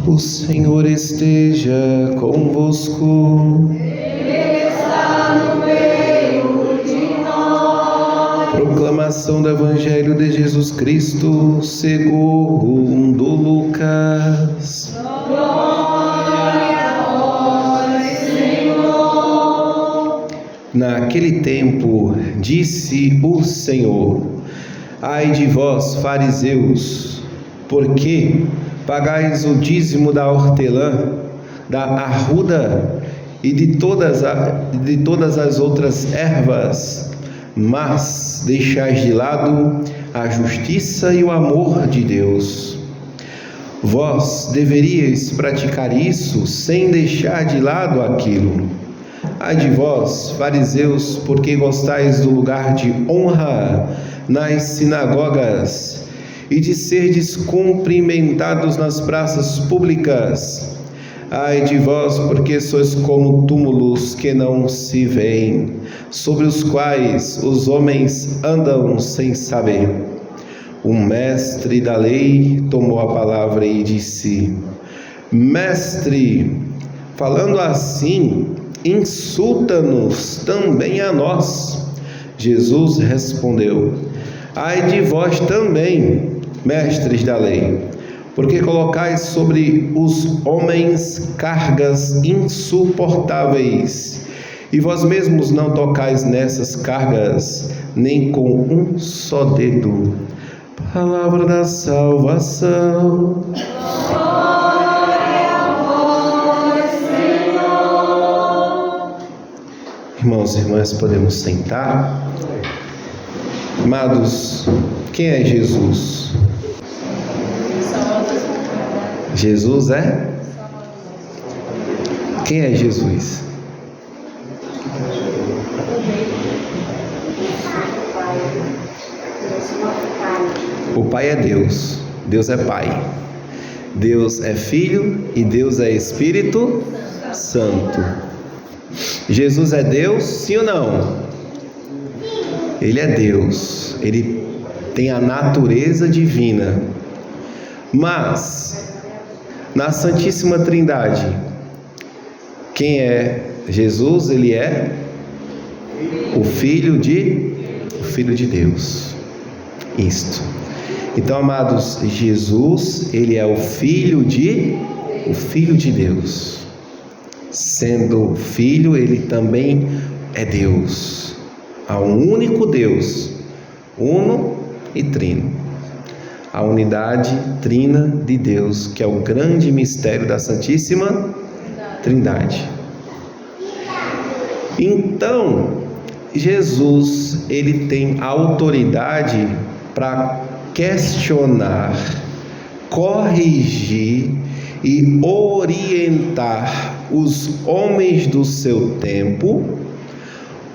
O Senhor esteja convosco. Ele está no meio de nós. Proclamação do Evangelho de Jesus Cristo segundo Lucas. Glória a vós, Senhor. Naquele tempo disse o Senhor: Ai de vós, fariseus, porque pagais o dízimo da hortelã, da arruda e de todas as outras ervas, mas deixais de lado a justiça e o amor de Deus. Vós deveríeis praticar isso sem deixar de lado aquilo. Ai de vós, fariseus, porque gostais do lugar de honra nas sinagogas e de serdes cumprimentados nas praças públicas. Ai de vós, porque sois como túmulos que não se veem, sobre os quais os homens andam sem saber. O mestre da lei tomou a palavra e disse: Mestre, falando assim, insulta-nos também a nós. Jesus respondeu: Ai de vós também, mestres da lei, porque colocais sobre os homens cargas insuportáveis, e vós mesmos não tocais nessas cargas, nem com um só dedo. Palavra da salvação. Glória a vós, Senhor. Irmãos e irmãs, podemos sentar. Amados, quem é Jesus? Jesus é? Quem é Jesus? O Pai é Deus. Deus é Pai. Deus é Filho e Deus é Espírito Santo. Jesus é Deus, sim ou não? Ele é Deus. Ele tem a natureza divina. Mas na Santíssima Trindade, quem é Jesus? Ele é o Filho de Deus. Isto. Então, amados, Jesus, ele é o Filho de Deus. Sendo Filho, ele também é Deus. Há um único Deus, uno e trino. A unidade trina de Deus, que é o grande mistério da Santíssima Trindade. Então, Jesus, ele tem autoridade para questionar, corrigir e orientar os homens do seu tempo,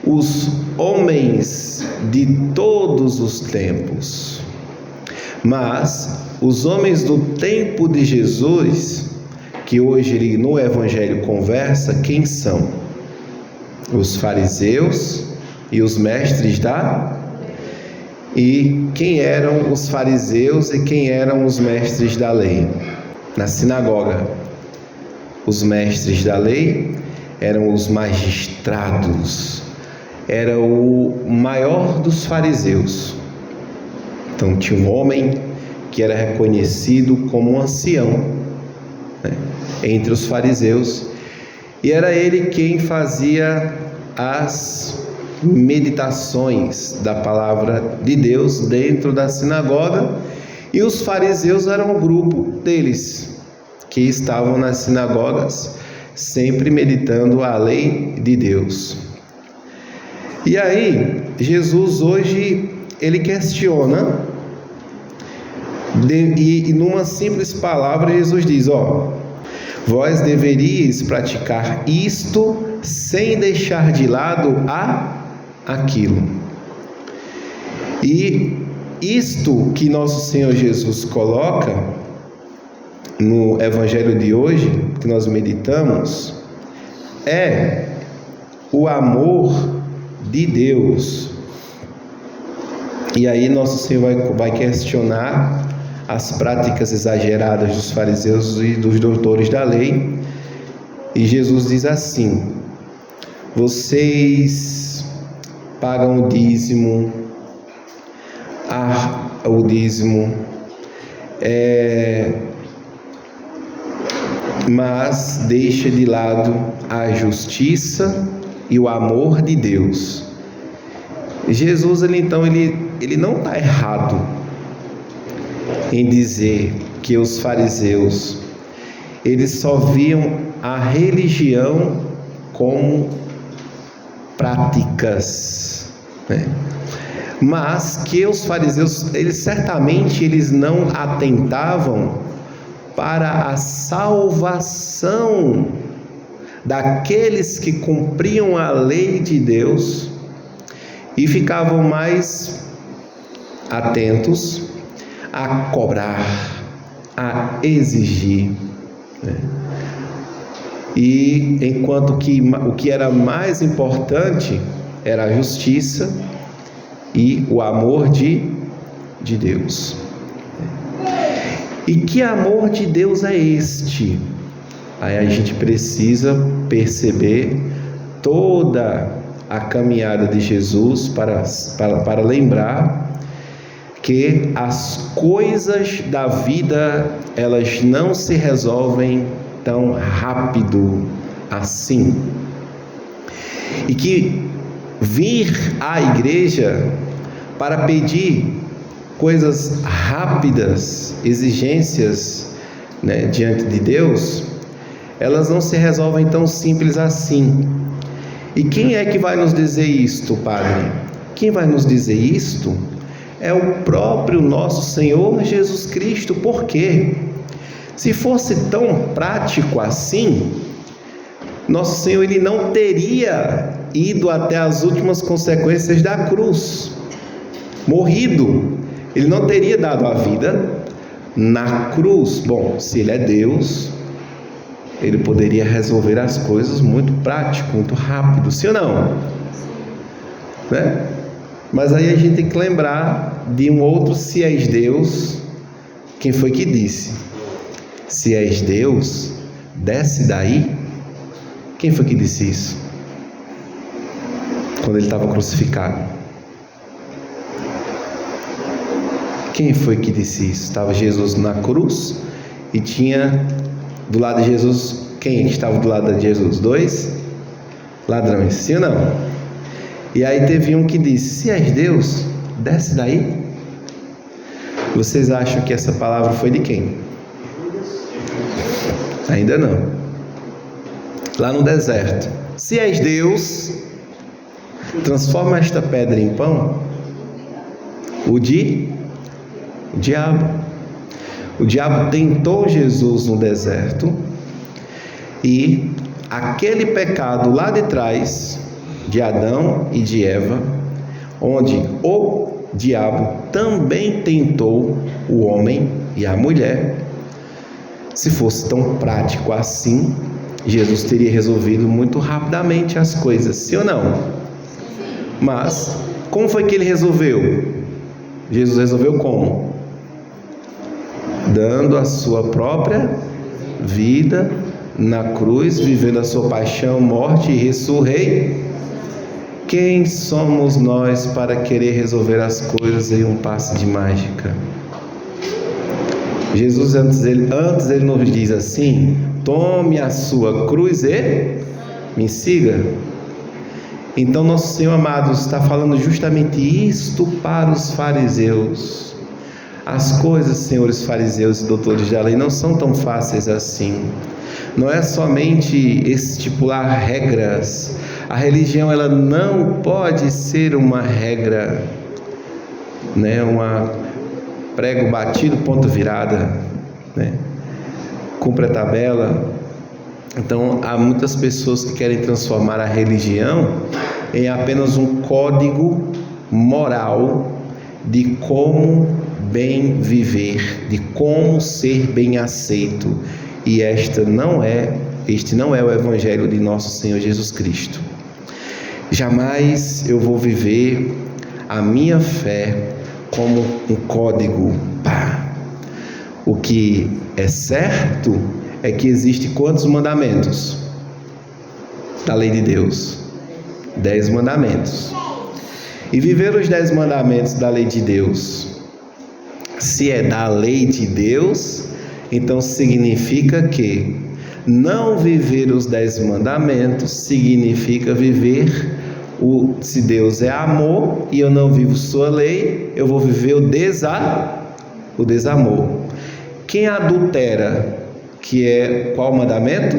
os homens de todos os tempos. Mas os homens do tempo de Jesus, que hoje ele no Evangelho conversa, quem são? Os fariseus e os mestres da... E quem eram os fariseus e quem eram os mestres da lei? Na sinagoga, os mestres da lei eram os magistrados, era o maior dos fariseus. Então tinha um homem que era reconhecido como um ancião, né, entre os fariseus, e era ele quem fazia as meditações da palavra de Deus dentro da sinagoga, e os fariseus eram o grupo deles que estavam nas sinagogas sempre meditando a lei de Deus. E aí Jesus hoje ele questiona, e numa simples palavra Jesus diz: vós deveríeis praticar isto sem deixar de lado aquilo. E isto que nosso Senhor Jesus coloca no Evangelho de hoje, que nós meditamos, é o amor de Deus. E aí nosso Senhor vai questionar as práticas exageradas dos fariseus e dos doutores da lei. E Jesus diz assim: vocês pagam o dízimo, mas deixa de lado a justiça e o amor de Deus. Jesus, ele não está errado em dizer que os fariseus, eles só viam a religião como práticas, né? Mas que os fariseus, eles não atentavam para a salvação daqueles que cumpriam a lei de Deus e ficavam mais atentos a cobrar, a exigir, né? E enquanto que o que era mais importante era a justiça e o amor de Deus. E que amor de Deus é este? Aí a gente precisa perceber toda a caminhada de Jesus para lembrar que as coisas da vida, elas não se resolvem tão rápido assim. E que vir à igreja para pedir coisas rápidas, exigências, né, diante de Deus, elas não se resolvem tão simples assim. E quem é que vai nos dizer isto, Padre? Quem vai nos dizer isto é o próprio nosso Senhor Jesus Cristo. Por quê? Se fosse tão prático assim, nosso Senhor, ele não teria ido até as últimas consequências da cruz, morrido. Ele não teria dado a vida na cruz. Bom, se ele é Deus, ele poderia resolver as coisas muito prático, muito rápido, sim ou não? Né? Mas aí a gente tem que lembrar de um outro "se és Deus", quem foi que disse? Se és Deus, desce daí. Quem foi que disse isso? Quando ele estava crucificado. Quem foi que disse isso? Estava Jesus na cruz e tinha do lado de Jesus, quem estava do lado de Jesus? 2 ladrões, sim ou não? E aí teve um que disse: se és Deus, desce daí. Vocês acham que essa palavra foi de quem? Ainda não. Lá no deserto: se és Deus, transforma esta pedra em pão. O diabo. O diabo tentou Jesus no deserto, e aquele pecado lá de trás, de Adão e de Eva, onde o diabo também tentou o homem e a mulher, se fosse tão prático assim, Jesus teria resolvido muito rapidamente as coisas, sim ou não? Mas como foi que ele resolveu? Jesus resolveu como? Dando a sua própria vida na cruz, vivendo a sua paixão, morte e ressurreição. Quem somos nós para querer resolver as coisas em um passe de mágica? Jesus antes ele nos diz assim: tome a sua cruz e me siga. Então nosso Senhor, amados, está falando justamente isto para os fariseus. As coisas, senhores fariseus e doutores da lei, não são tão fáceis assim. Não é somente estipular regras. A religião, ela não pode ser uma regra, né? Uma prego batido, ponto virada, né? Cumpre a tabela. Então há muitas pessoas que querem transformar a religião em apenas um código moral de como bem viver, de como ser bem aceito. E este não é o evangelho de nosso Senhor Jesus Cristo. Jamais eu vou viver a minha fé como um código. O que é certo é que existe quantos mandamentos da lei de Deus? 10 mandamentos. E viver os 10 mandamentos da lei de Deus, se é da lei de Deus, então significa que não viver os 10 mandamentos significa viver se Deus é amor e eu não vivo sua lei, eu vou viver o desamor. Quem adultera, que é qual mandamento?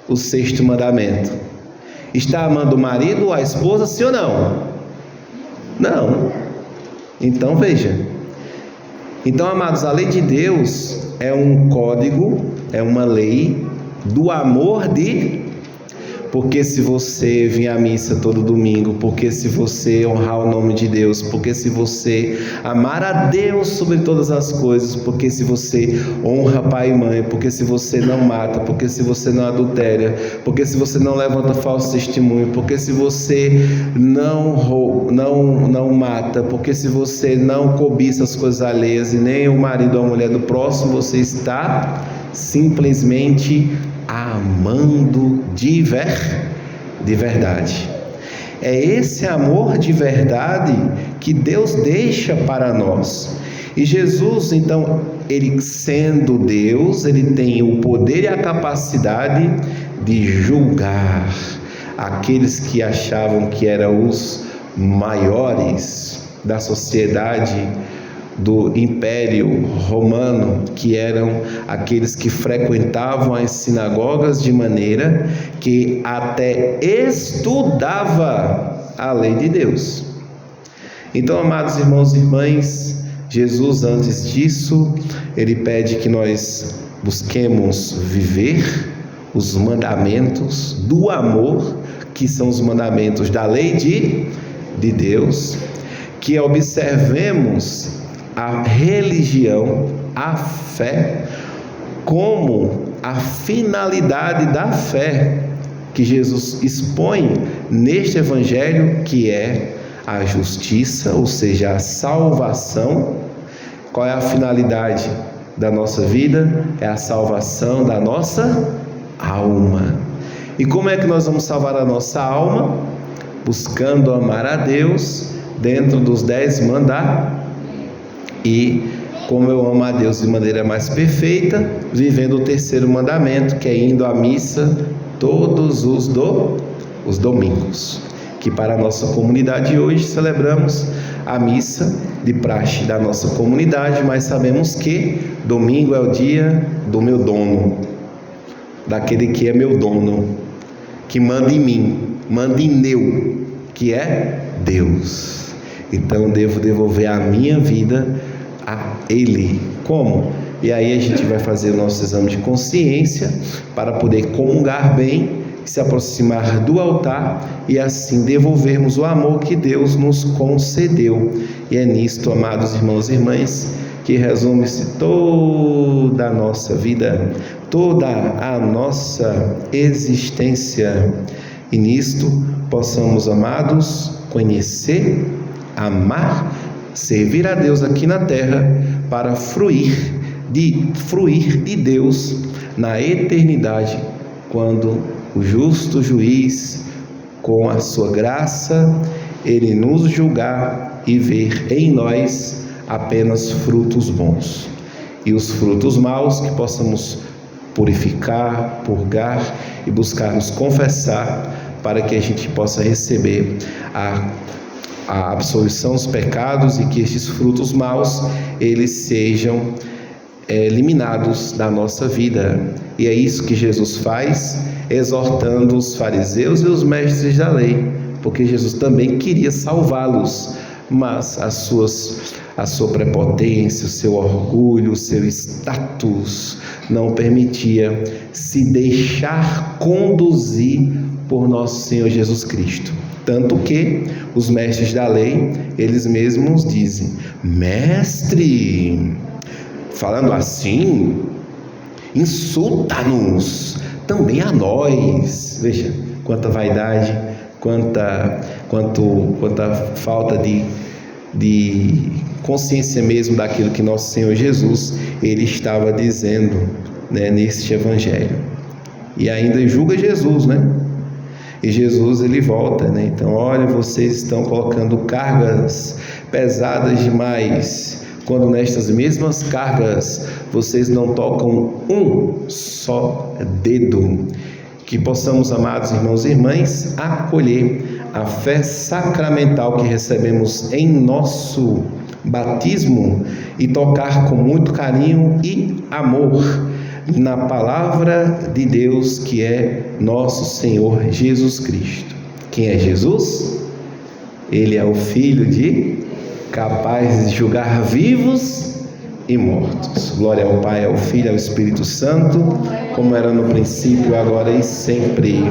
O 6º mandamento. Está amando o marido ou a esposa, sim ou não? Não. Então veja. Então, amados, a lei de Deus é um código, é uma lei do amor porque se você vir à missa todo domingo, porque se você honrar o nome de Deus, porque se você amar a Deus sobre todas as coisas, porque se você honra pai e mãe, porque se você não mata, porque se você não adultera, porque se você não levanta falso testemunho, porque se você não rouba, não mata, porque se você não cobiça as coisas alheias e nem o marido ou a mulher do próximo, você está simplesmente amando de verdade. É esse amor de verdade que Deus deixa para nós. E Jesus, então, ele sendo Deus, ele tem o poder e a capacidade de julgar aqueles que achavam que eram os maiores da sociedade do Império Romano, que eram aqueles que frequentavam as sinagogas de maneira que até estudava a lei de Deus. Então, amados irmãos e irmãs, Jesus, antes disso, ele pede que nós busquemos viver os mandamentos do amor, que são os mandamentos da lei de Deus, que observemos a religião, a fé, como a finalidade da fé que Jesus expõe neste evangelho, que é a justiça, ou seja, a salvação. Qual é a finalidade da nossa vida? É a salvação da nossa alma. E como é que nós vamos salvar a nossa alma? Buscando amar a Deus dentro dos 10 mandamentos. E como eu amo a Deus de maneira mais perfeita, vivendo o 3º mandamento, que é indo à missa todos os domingos. Que para a nossa comunidade hoje celebramos a missa de praxe da nossa comunidade, mas sabemos que domingo é o dia do meu dono, daquele que é meu dono, que manda em mim, manda em eu, que é Deus. Então devo devolver a minha vida a Ele. Como? E aí a gente vai fazer o nosso exame de consciência para poder comungar bem, se aproximar do altar e assim devolvermos o amor que Deus nos concedeu. E é nisto, amados irmãos e irmãs, que resume-se toda a nossa vida, toda a nossa existência. E nisto possamos, amados, conhecer, amar, servir a Deus aqui na terra para fruir de Deus na eternidade, quando o justo juiz, com a sua graça, ele nos julgar e ver em nós apenas frutos bons. E os frutos maus que possamos purificar, purgar e buscar nos confessar, para que a gente possa receber a absolvição dos pecados e que estes frutos maus eles sejam eliminados da nossa vida. E é isso que Jesus faz, exortando os fariseus e os mestres da lei, porque Jesus também queria salvá-los, mas a sua prepotência, o seu orgulho, o seu status não permitia se deixar conduzir por nosso Senhor Jesus Cristo. Tanto que os mestres da lei, eles mesmos dizem: mestre, falando assim, insulta-nos também a nós. Veja, quanta vaidade, quanta falta de consciência mesmo daquilo que nosso Senhor Jesus ele estava dizendo, né, neste evangelho. E ainda julga Jesus, né? E Jesus ele volta, né? Então, olha, vocês estão colocando cargas pesadas demais, quando nestas mesmas cargas vocês não tocam um só dedo. Que possamos, amados irmãos e irmãs, acolher a fé sacramental que recebemos em nosso batismo e tocar com muito carinho e amor na palavra de Deus, que é nosso Senhor Jesus Cristo. Quem é Jesus? Ele é o Filho de capaz de julgar vivos e mortos. Glória ao Pai, ao Filho e ao Espírito Santo, como era no princípio, agora e sempre.